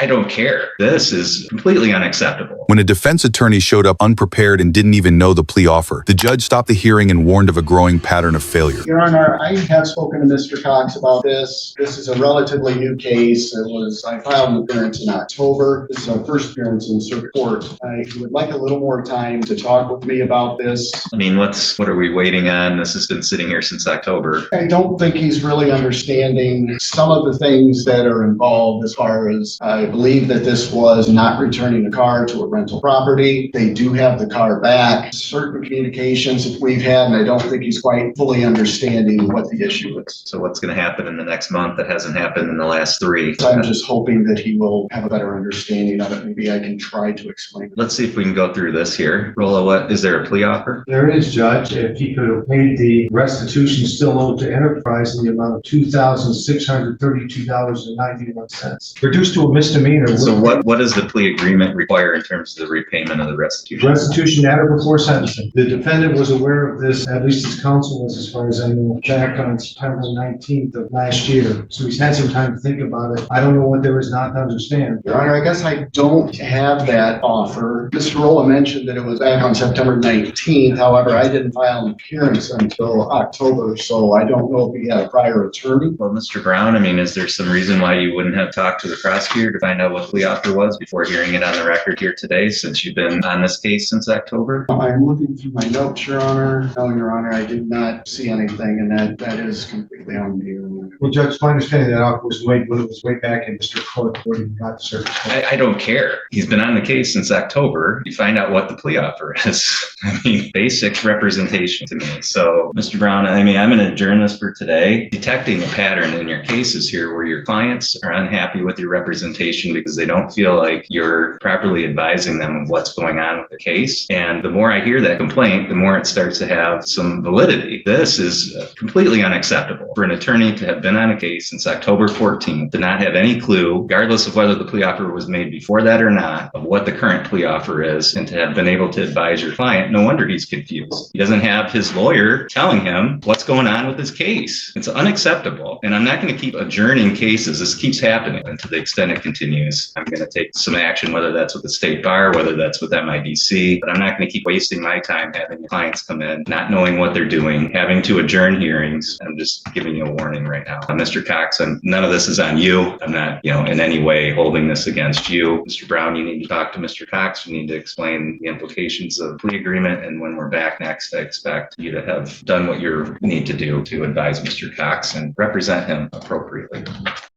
I don't care. This is completely unacceptable. When a defense attorney showed up unprepared and didn't even know the plea offer, the judge stopped the hearing and warned of a growing pattern of failure. Your Honor, I have spoken to Mr. Cox about this. This is a relatively new case. I filed an appearance in October. This is our first appearance in circuit court. I would like a little more time to talk with me about this. I mean, what are we waiting on? This has been sitting here since October. I don't think he's really understanding some of the things that are involved as far as I believe that this was not returning the car to a rental property. They do have the car back. Certain communications that we've had, and I don't think he's quite fully understanding what the issue is. So what's going to happen in the next month that hasn't happened in the last 3? So I'm just hoping that he will have a better understanding of it. Maybe I can try to explain it. Let's see if we can go through this here. Rolla, is there a plea offer? There is, Judge. If he could have paid the restitution still owed to Enterprise in the amount of $2,632.91, reduced to a misdemeanor. So what does the plea agreement require in terms of the repayment of the restitution? Restitution at or before sentencing. The defendant was aware of this, at least his counsel was, as far as I know, back on September 19th of last year. So he's had some time to think about it. I don't know what there is not to understand. Your Honor, I guess I don't have that offer. Mr. Rolla mentioned that it was back on September 19th. However, I didn't file an appearance until October, so I don't know if he had a prior attorney. Well, Mr. Brown, I mean, is there some reason why you wouldn't have talked to the prosecutor to find out what plea offer was before hearing it on the record here today, since you've been on this case since October? I'm looking through my notes, Your Honor. No, Your Honor, I did not see anything, and that is completely on me, Your Honor. Well, Judge, my understanding that offer was way back in Mr. Court before he got the circuit court. I don't care. He's been on the case since October. You find out what the plea offer is. I mean, basic representation to me. So, Mr. Brown, I mean, I'm going to adjourn this for today. Detecting a pattern in your cases here where your clients are unhappy with your representation because they don't feel like you're properly advising them of what's going on with the case. And the more I hear that complaint, the more it starts to have some validity. This is completely unacceptable for an attorney to have been on a case since October 14th, to not have any clue, regardless of whether the plea offer was made before that or not, of what the current plea offer is, and to have been able to advise your client. No wonder he's confused. He doesn't have his lawyer telling him what's going on with his case. It's unacceptable. And I'm not going to keep adjourning cases. This keeps happening. And to the extent it continues, I'm going to take some action, whether that's with the state bar, whether that's with MIDC, but I'm not going to keep wasting my time having clients come in, not knowing what they're doing, having to adjourn hearings. I'm just giving you a warning right now. Mr. Cox, none of this is on you. I'm not, in any way holding this against you. Mr. Brown, you need to talk to Mr. Cox. You need to explain the implications of the plea agreement. And when we're back next, I expect you to have done what you need to do to advise Mr. Cox and represent him appropriately.